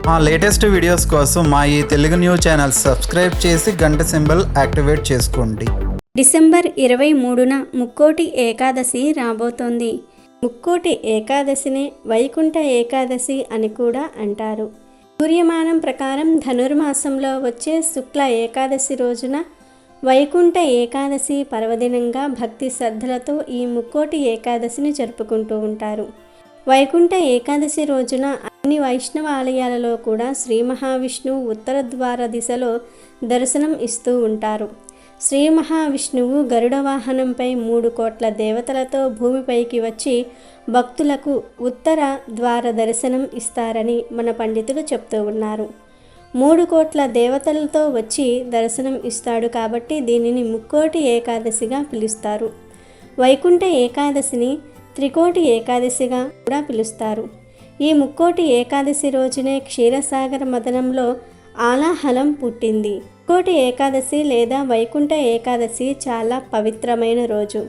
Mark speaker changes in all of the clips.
Speaker 1: మా latest videos కోసం మా ఈ తెలుగు న్యూస్ ఛానల్ సబ్స్క్రైబ్ చేసి గంట సింబల్ యాక్టివేట్ చేసుకోండి.
Speaker 2: డిసెంబర్ 23న ముక్కోటి ఏకాదశి రాబోతోంది. ముక్కోటి ఏకాదశినే వైకుంఠ ఏకాదశి అని కూడా అంటారు. సూర్యమానం ప్రకారం ధనుర్మాసంలో వచ్చే శుక్ల ఏకాదశి రోజున వైకుంఠ ఏకాదశి పర్వదినంగా భక్తి శ్రద్ధలతో ఈ ముక్కోటి ఏకాదశిని జరుపుకుంటూ ఉంటారు. వైకుంఠ ఏకాదశి రోజున అన్ని వైష్ణవ ఆలయాలలో కూడా శ్రీ మహావిష్ణువు ఉత్తర ద్వార దిశలో దర్శనం ఇస్తూ ఉంటారు. శ్రీ మహావిష్ణువు గరుడ వాహనంపై 3 కోట్ల దేవతలతో భూమిపైకి వచ్చి భక్తులకు ఉత్తర ద్వార దర్శనం ఇస్తారని మన పండితులు చెప్తూ ఉన్నారు. 3 కోట్ల దేవతలతో వచ్చి దర్శనం ఇస్తాడు కాబట్టి దీనిని ముక్కోటి ఏకాదశిగా పిలుస్తారు. వైకుంఠ ఏకాదశిని త్రికోటి ఏకాదశిగా కూడా పిలుస్తారు. ఈ ముక్కోటి ఏకాదశి రోజునే క్షీరసాగర మదనంలో ఆలాహలం పుట్టింది. ముక్కోటి ఏకాదశి లేదా వైకుంఠ ఏకాదశి చాలా పవిత్రమైన రోజు.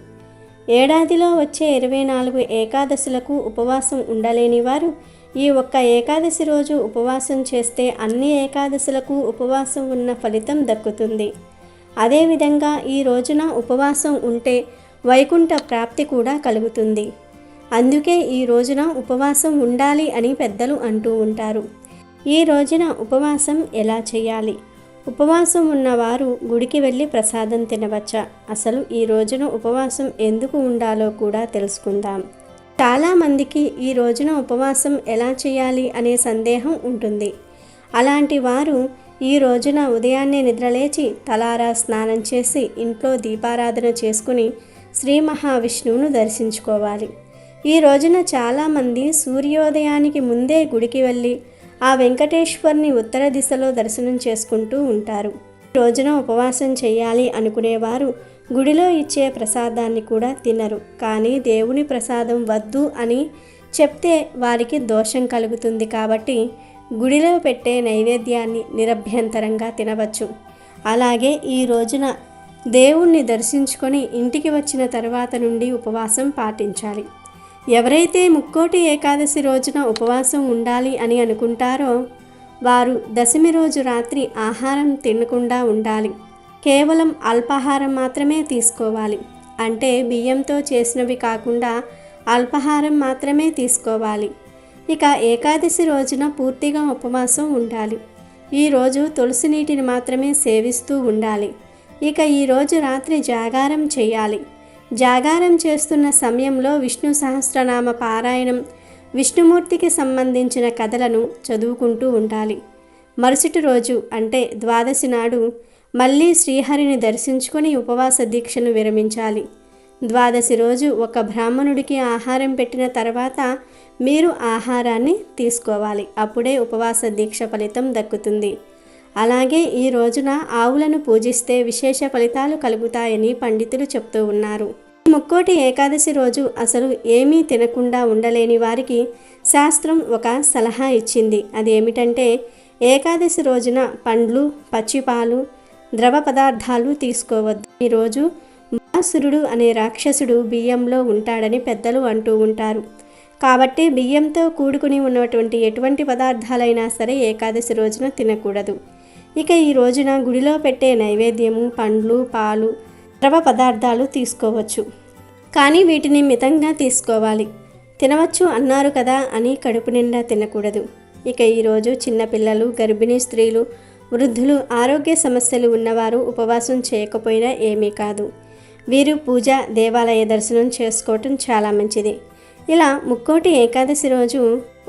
Speaker 2: ఏడాదిలో వచ్చే 24 ఏకాదశులకు ఉపవాసం ఉండలేని వారు ఈ ఒక్క ఏకాదశి రోజు ఉపవాసం చేస్తే అన్ని ఏకాదశులకు ఉపవాసం ఉన్న ఫలితం దక్కుతుంది. అదేవిధంగా ఈ రోజున ఉపవాసం ఉంటే వైకుంఠ ప్రాప్తి కూడా కలుగుతుంది. అందుకే ఈ రోజున ఉపవాసం ఉండాలి అని పెద్దలు అంటూ ఉంటారు. ఈ రోజున ఉపవాసం ఎలా చేయాలి? ఉపవాసం ఉన్నవారు గుడికి వెళ్ళి ప్రసాదం తినవచ్చా? అసలు ఈ రోజున ఉపవాసం ఎందుకు ఉండాలో కూడా తెలుసుకుందాం. చాలామందికి ఈ రోజున ఉపవాసం ఎలా చేయాలి అనే సందేహం ఉంటుంది. అలాంటి వారు ఈ రోజున ఉదయాన్నే నిద్రలేచి తలారా స్నానం చేసి ఇంట్లో దీపారాధన చేసుకుని శ్రీ మహావిష్ణువును దర్శించుకోవాలి. ఈ రోజున చాలామంది సూర్యోదయానికి ముందే గుడికి వెళ్ళి ఆ వెంకటేశ్వర్ని ఉత్తర దిశలో దర్శనం చేసుకుంటూ ఉంటారు. ఈ రోజున ఉపవాసం చేయాలి అనుకునేవారు గుడిలో ఇచ్చే ప్రసాదాన్ని కూడా తినరు. కానీ దేవుని ప్రసాదం వద్దు అని చెప్తే వారికి దోషం కలుగుతుంది కాబట్టి గుడిలో పెట్టే నైవేద్యాన్ని నిరభ్యంతరంగా తినవచ్చు. అలాగే ఈ రోజున దేవుణ్ణి దర్శించుకొని ఇంటికి వచ్చిన తర్వాత నుండి ఉపవాసం పాటించాలి. ఎవరైతే ముక్కోటి ఏకాదశి రోజున ఉపవాసం ఉండాలి అని అనుకుంటారో వారు దశమి రోజు రాత్రి ఆహారం తినకుండా ఉండాలి. కేవలం అల్పాహారం మాత్రమే తీసుకోవాలి. అంటే బియ్యంతో చేసినవి కాకుండా అల్పాహారం మాత్రమే తీసుకోవాలి. ఇక ఏకాదశి రోజున పూర్తిగా ఉపవాసం ఉండాలి. ఈరోజు తులసి నీటిని మాత్రమే సేవిస్తూ ఉండాలి. ఇక ఈరోజు రాత్రి జాగారం చేయాలి. జాగారం చేస్తున్న సమయంలో విష్ణు సహస్రనామ పారాయణం, విష్ణుమూర్తికి సంబంధించిన కథలను చదువుకుంటూ ఉండాలి. మరుసటి రోజు అంటే ద్వాదశి నాడు మళ్ళీ శ్రీహరిని దర్శించుకొని ఉపవాస దీక్షను విరమించాలి. ద్వాదశి రోజు ఒక బ్రాహ్మణుడికి ఆహారం పెట్టిన తర్వాత మీరు ఆహారాన్ని తీసుకోవాలి. అప్పుడే ఉపవాస దీక్ష ఫలితం దక్కుతుంది. అలాగే ఈ రోజున ఆవులను పూజిస్తే విశేష ఫలితాలు కలుగుతాయని పండితులు చెప్తూ ఉన్నారు. ఈ ముక్కోటి ఏకాదశి రోజు అసలు ఏమీ తినకుండా ఉండలేని వారికి శాస్త్రం ఒక సలహా ఇచ్చింది. అదేమిటంటే ఏకాదశి రోజున పండ్లు, పచ్చిపాలు, ద్రవ పదార్థాలు తీసుకోవద్దు. ఈరోజు బాసురుడు అనే రాక్షసుడు బియ్యంలో ఉంటాడని పెద్దలు అంటూ ఉంటారు. కాబట్టి బియ్యంతో కూడుకుని ఉన్నటువంటి ఎటువంటి పదార్థాలైనా సరే ఏకాదశి రోజున తినకూడదు. ఇక ఈ రోజున గుడిలో పెట్టే నైవేద్యము, పండ్లు, పాలు, ద్రవ పదార్థాలు తీసుకోవచ్చు. కానీ వీటిని మితంగా తీసుకోవాలి. తినవచ్చు అన్నారు కదా అని కడుపు నిండా తినకూడదు. ఇక ఈరోజు చిన్నపిల్లలు, గర్భిణీ స్త్రీలు, వృద్ధులు, ఆరోగ్య సమస్యలు ఉన్నవారు ఉపవాసం చేయకపోయినా ఏమీ కాదు. వీరు పూజ, దేవాలయ దర్శనం చేసుకోవటం చాలా మంచిది. ఇలా ముక్కోటి ఏకాదశి రోజు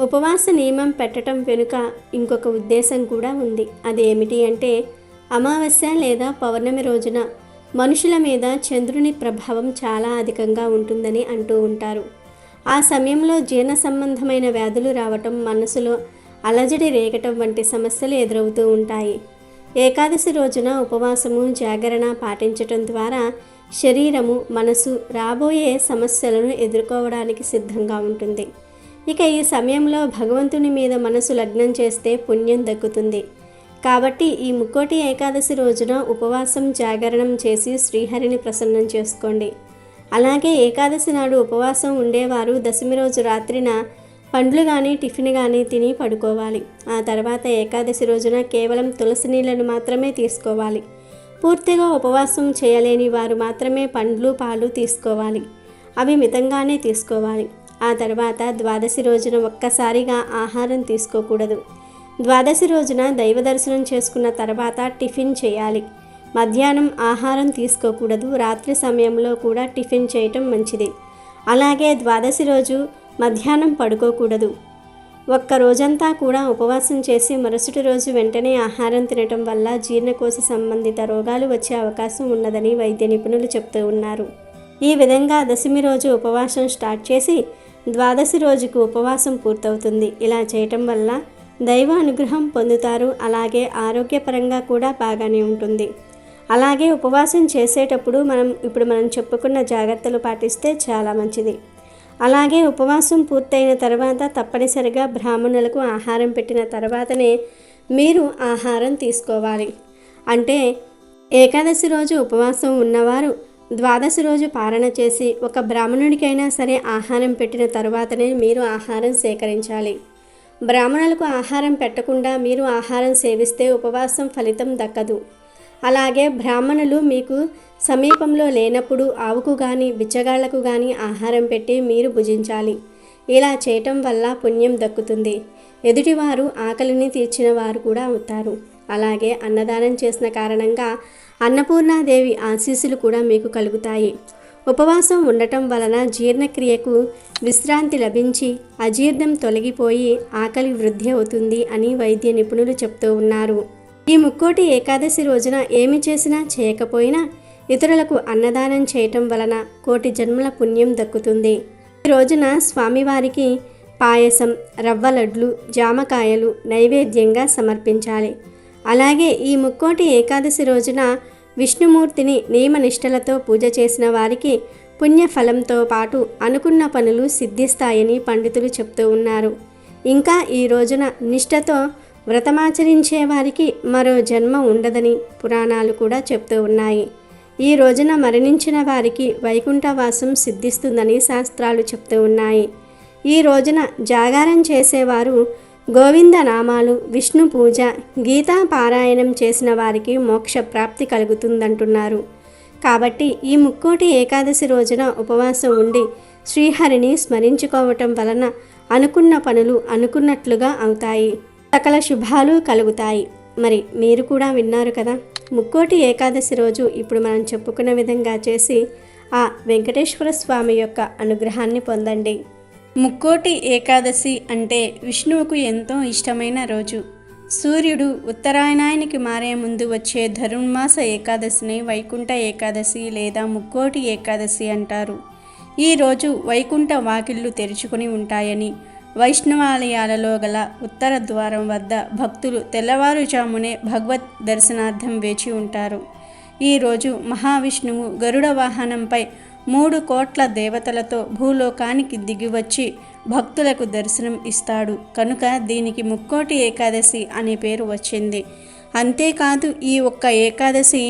Speaker 2: ఉపవాస నియమం పెట్టడం వెనుక ఇంకొక ఉద్దేశం కూడా ఉంది. అదేమిటి అంటే అమావాస్య లేదా పౌర్ణమి రోజున మనుషుల మీద చంద్రుని ప్రభావం చాలా అధికంగా ఉంటుందని అంటూ ఉంటారు. ఆ సమయంలో జీర్ణ సంబంధమైన వ్యాధులు రావటం, మనసులో అలజడి రేగటం వంటి సమస్యలు ఎదురవుతూ ఉంటాయి. ఏకాదశి రోజున ఉపవాసము, జాగరణ పాటించటం ద్వారా శరీరము, మనసు రాబోయే సమస్యలను ఎదుర్కోవడానికి సిద్ధంగా ఉంటుంది. ఇక ఈ సమయంలో భగవంతుని మీద మనసు లగ్నం చేస్తే పుణ్యం దక్కుతుంది. కాబట్టి ఈ ముక్కోటి ఏకాదశి రోజున ఉపవాసం, జాగరణం చేసి శ్రీహరిని ప్రసన్నం చేసుకోండి. అలాగే ఏకాదశి నాడు ఉపవాసం ఉండేవారు దశమి రోజు రాత్రిన పండ్లు కానీ టిఫిన్ కానీ తిని పడుకోవాలి. ఆ తర్వాత ఏకాదశి రోజున కేవలం తులసి నీళ్లను మాత్రమే తీసుకోవాలి. పూర్తిగా ఉపవాసం చేయలేని వారు మాత్రమే పండ్లు పాలు తీసుకోవాలి. అవి మితంగానే తీసుకోవాలి. ఆ తర్వాత ద్వాదశి రోజున ఒక్కసారిగా ఆహారం తీసుకోకూడదు. ద్వాదశి రోజున దైవ దర్శనం చేసుకున్న తర్వాత టిఫిన్ చేయాలి. మధ్యాహ్నం ఆహారం తీసుకోకూడదు. రాత్రి సమయంలో కూడా టిఫిన్ చేయటం మంచిది. అలాగే ద్వాదశి రోజు మధ్యాహ్నం పడుకోకూడదు. ఒక్క రోజంతా కూడా ఉపవాసం చేసి మరుసటి రోజు వెంటనే ఆహారం తినటం వల్ల జీర్ణకోశ సంబంధిత రోగాలు వచ్చే అవకాశం ఉన్నదని వైద్య నిపుణులు చెప్తూ ఉన్నారు. ఈ విధంగా దశమి రోజు ఉపవాసం స్టార్ట్ చేసి ద్వాదశి రోజుకు ఉపవాసం పూర్తవుతుంది. ఇలా చేయటం వల్ల దైవ అనుగ్రహం పొందుతారు. అలాగే ఆరోగ్యపరంగా కూడా బాగానే ఉంటుంది. అలాగే ఉపవాసం చేసేటప్పుడు మనం చెప్పుకున్న జాగ్రత్తలు పాటిస్తే చాలా మంచిది. అలాగే ఉపవాసం పూర్తయిన తర్వాత తప్పనిసరిగా బ్రాహ్మణులకు ఆహారం పెట్టిన తర్వాతనే మీరు ఆహారం తీసుకోవాలి. అంటే ఏకాదశి రోజు ఉపవాసం ఉన్నవారు ద్వాదశి రోజు పారణ చేసి ఒక బ్రాహ్మణుడికైనా సరే ఆహారం పెట్టిన తర్వాతనే మీరు ఆహారం సేకరించాలి. బ్రాహ్మణులకు ఆహారం పెట్టకుండా మీరు ఆహారం సేవిస్తే ఉపవాసం ఫలితం దక్కదు. అలాగే బ్రాహ్మణులు మీకు సమీపంలో లేనప్పుడు ఆవుకు కానీ బిచ్చగాళ్లకు కానీ ఆహారం పెట్టి మీరు భుజించాలి. ఇలా చేయటం వల్ల పుణ్యం దక్కుతుంది. ఎదుటివారు ఆకలిని తీర్చిన వారు కూడా అవుతారు. అలాగే అన్నదానం చేసిన కారణంగా అన్నపూర్ణాదేవి ఆశీస్సులు కూడా మీకు కలుగుతాయి. ఉపవాసం ఉండటం వలన జీర్ణక్రియకు విశ్రాంతి లభించి అజీర్ణం తొలగిపోయి ఆకలి వృద్ధి అవుతుంది అని వైద్య నిపుణులు చెప్తూ ఉన్నారు. ఈ ముక్కోటి ఏకాదశి రోజున ఏమి చేసినా చేయకపోయినా ఇతరులకు అన్నదానం చేయటం వలన కోటి జన్మల పుణ్యం దక్కుతుంది. ఈ రోజున స్వామివారికి పాయసం, రవ్వ లడ్లు, జామకాయలు నైవేద్యంగా సమర్పించాలి. అలాగే ఈ ముక్కోటి ఏకాదశి రోజున విష్ణుమూర్తిని నియమనిష్టలతో పూజ చేసిన వారికి పుణ్యఫలంతో పాటు అనుకున్న పనులు సిద్ధిస్తాయని పండితులు చెప్తూ ఉన్నారు. ఇంకా ఈ రోజున నిష్టతో వ్రతమాచరించే వారికి మరో జన్మ ఉండదని పురాణాలు కూడా చెప్తూ ఉన్నాయి. ఈ రోజున మరణించిన వారికి వైకుంఠవాసం సిద్ధిస్తుందని శాస్త్రాలు చెప్తూ ఉన్నాయి. ఈ రోజున జాగారం చేసేవారు గోవింద నామాలు, విష్ణు పూజ, గీతా పారాయణం చేసిన వారికి మోక్ష ప్రాప్తి కలుగుతుందంటున్నారు. కాబట్టి ఈ ముక్కోటి ఏకాదశి రోజున ఉపవాసం ఉండి శ్రీహరిని స్మరించుకోవటం వలన అనుకున్న పనులు అనుకున్నట్లుగా అవుతాయి. సకల శుభాలు కలుగుతాయి. మరి మీరు కూడా విన్నారు కదా. ముక్కోటి ఏకాదశి రోజు ఇప్పుడు మనం చెప్పుకున్న విధంగా చేసి ఆ వెంకటేశ్వర స్వామి యొక్క అనుగ్రహాన్ని పొందండి. ముక్కోటి ఏకాదశి అంటే విష్ణువుకు ఎంతో ఇష్టమైన రోజు. సూర్యుడు ఉత్తరాయణానికి మారే ముందు వచ్చే ధనుర్మాస ఏకాదశిని వైకుంఠ ఏకాదశి లేదా ముక్కోటి ఏకాదశి అంటారు. ఈరోజు వైకుంఠ వాకిళ్ళు తెరుచుకుని ఉంటాయని వైష్ణవాలయాలలో గల ఉత్తర ద్వారం వద్ద భక్తులు తెల్లవారుజామునే భగవత్ దర్శనార్థం వేచి ఉంటారు. ఈరోజు మహావిష్ణువు గరుడ వాహనంపై 3 కోట్ల దేవతలతో భూలోకానికి దిగివచ్చి భక్తులకు దర్శనం ఇస్తాడు. కనుక దీనికి ముక్కోటి ఏకాదశి అనే పేరు వచ్చింది. అంతేకాదు ఈ ఒక్క ఏకాదశి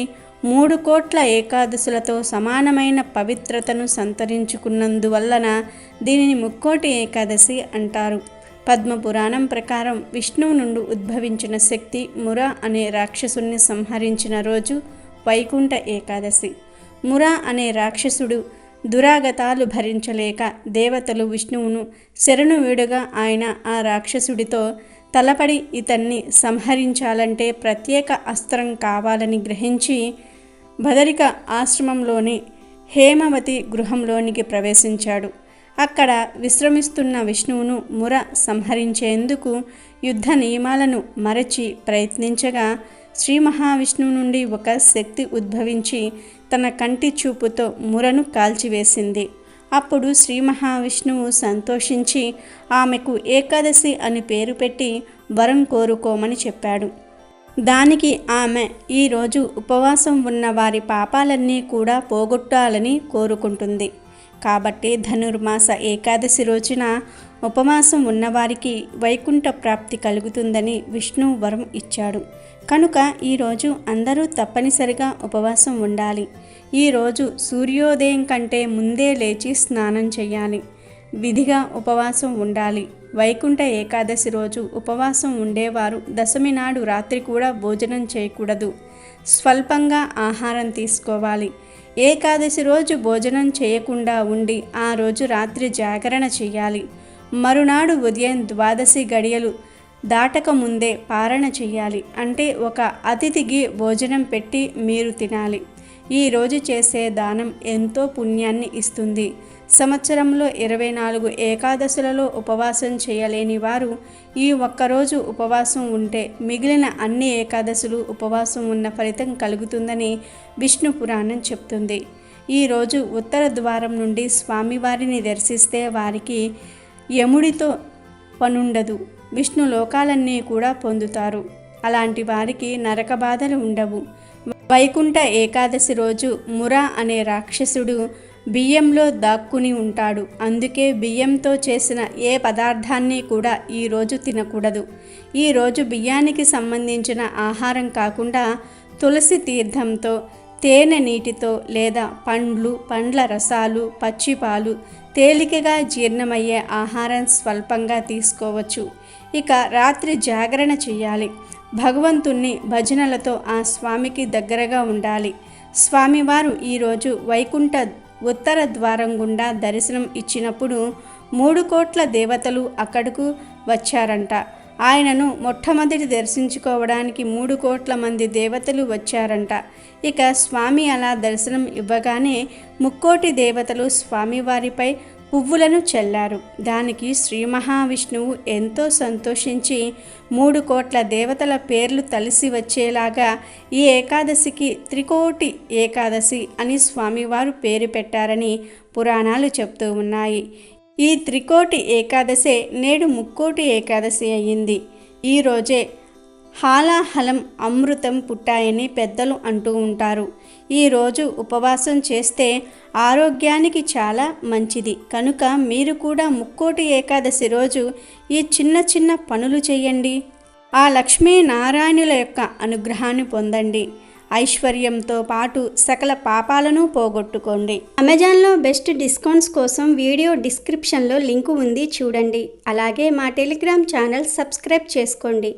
Speaker 2: 3 కోట్ల ఏకాదశులతో సమానమైన పవిత్రతను సంతరించుకున్నందువలన దీనిని ముక్కోటి ఏకాదశి అంటారు. పద్మపురాణం ప్రకారం విష్ణువు నుండి ఉద్భవించిన శక్తి ముర అనే రాక్షసుని సంహరించిన రోజు వైకుంఠ ఏకాదశి. ముర అనే రాక్షసుడు దురాగతాలు భరించలేక దేవతలు విష్ణువును శరణు వీడుగా ఆయన ఆ రాక్షసుడితో తలపడి ఇతన్ని సంహరించాలంటే ప్రత్యేక అస్త్రం కావాలని గ్రహించి బదరిక ఆశ్రమంలోని హేమవతి గృహంలోనికి ప్రవేశించాడు. అక్కడ విశ్రమిస్తున్న విష్ణువును ముర సంహరించేందుకు యుద్ధ నియమాలను మరచి ప్రయత్నించగా శ్రీ మహావిష్ణువు నుండి ఒక శక్తి ఉద్భవించి తన కంటి చూపుతో మురను కాల్చివేసింది. అప్పుడు శ్రీ మహావిష్ణువు సంతోషించి ఆమెకు ఏకాదశి అని పేరు పెట్టి వరం కోరుకోమని చెప్పాడు. దానికి ఆమె ఈరోజు ఉపవాసం ఉన్న వారి పాపాలన్నీ కూడా పోగొట్టాలని కోరుకుంటుంది. కాబట్టి ధనుర్మాస ఏకాదశి రోజున ఉపవాసం ఉన్నవారికి వైకుంఠ ప్రాప్తి కలుగుతుందని విష్ణువు వరం ఇచ్చాడు. కనుక ఈరోజు అందరూ తప్పనిసరిగా ఉపవాసం ఉండాలి. ఈరోజు సూర్యోదయం కంటే ముందే లేచి స్నానం చేయాలి. విధిగా ఉపవాసం ఉండాలి. వైకుంఠ ఏకాదశి రోజు ఉపవాసం ఉండేవారు దశమి నాడు రాత్రి కూడా భోజనం చేయకూడదు. స్వల్పంగా ఆహారం తీసుకోవాలి. ఏకాదశి రోజు భోజనం చేయకుండా ఉండి ఆ రోజు రాత్రి జాగరణ చేయాలి. మరునాడు ఉదయం ద్వాదశి గడియలు దాటక ముందే పారణ చేయాలి. అంటే ఒక అతిథికి భోజనం పెట్టి మీరు తినాలి. ఈరోజు చేసే దానం ఎంతో పుణ్యాన్ని ఇస్తుంది. సంవత్సరంలో 24 ఏకాదశులలో ఉపవాసం చేయలేని వారు ఈ ఒక్కరోజు ఉపవాసం ఉంటే మిగిలిన అన్ని ఏకాదశులు ఉపవాసం ఉన్న ఫలితం కలుగుతుందని విష్ణు పురాణం చెప్తుంది. ఈరోజు ఉత్తర ద్వారం నుండి స్వామివారిని దర్శిస్తే వారికి యముడితో పనుండదు. విష్ణు లోకాలన్నీ కూడా పొందుతారు. అలాంటి వారికి నరక బాధలు ఉండవు. వైకుంఠ ఏకాదశి రోజు మురా అనే రాక్షసుడు బియ్యంలో దాక్కుని ఉంటాడు. అందుకే బియ్యంతో చేసిన ఏ పదార్థాన్ని కూడా ఈరోజు తినకూడదు. ఈరోజు బియ్యానికి సంబంధించిన ఆహారం కాకుండా తులసి తీర్థంతో, తేనె నీటితో లేదా పండ్లు, పండ్ల రసాలు, పచ్చిపాలు, తేలికగా జీర్ణమయ్యే ఆహారం స్వల్పంగా తీసుకోవచ్చు. ఇక రాత్రి జాగరణ చేయాలి. భగవంతుణ్ణి భజనలతో ఆ స్వామికి దగ్గరగా ఉండాలి. స్వామివారు ఈరోజు వైకుంఠ ఉత్తర ద్వారం గుండా దర్శనం ఇచ్చినప్పుడు 3 కోట్ల దేవతలు అక్కడకు వచ్చారంట. ఆయనను మొట్టమొదటి దర్శించుకోవడానికి 3 కోట్ల మంది దేవతలు వచ్చారంట. ఇక స్వామి అలా దర్శనం ఇవ్వగానే 3 కోటి దేవతలు స్వామివారిపై పువ్వులను చల్లారు. దానికి శ్రీ మహావిష్ణువు ఎంతో సంతోషించి 3 కోట్ల దేవతల పేర్లు కలిసి వచ్చేలాగా ఈ ఏకాదశికి త్రికోటి ఏకాదశి అని స్వామివారు పేరు పెట్టారని పురాణాలు చెప్తూ ఉన్నాయి. ఈ త్రికోటి ఏకాదశే నేడు ముక్కోటి ఏకాదశి అయ్యింది. ఈరోజే హాలాహలం అమృతం పుట్టాయని పెద్దలు అంటూ ఉంటారు. ఈరోజు ఉపవాసం చేస్తే ఆరోగ్యానికి చాలా మంచిది. కనుక మీరు కూడా ముక్కోటి ఏకాదశి రోజు ఈ చిన్న చిన్న పనులు చేయండి. ఆ లక్ష్మీనారాయణుల యొక్క అనుగ్రహాన్ని పొందండి. ఐశ్వర్యంతో పాటు సకల పాపాలను పోగొట్టుకోండి. అమెజాన్లో బెస్ట్ డిస్కౌంట్స్ కోసం వీడియో డిస్క్రిప్షన్లో లింకు ఉంది, చూడండి. అలాగే మా టెలిగ్రామ్ ఛానల్ సబ్స్క్రైబ్ చేసుకోండి.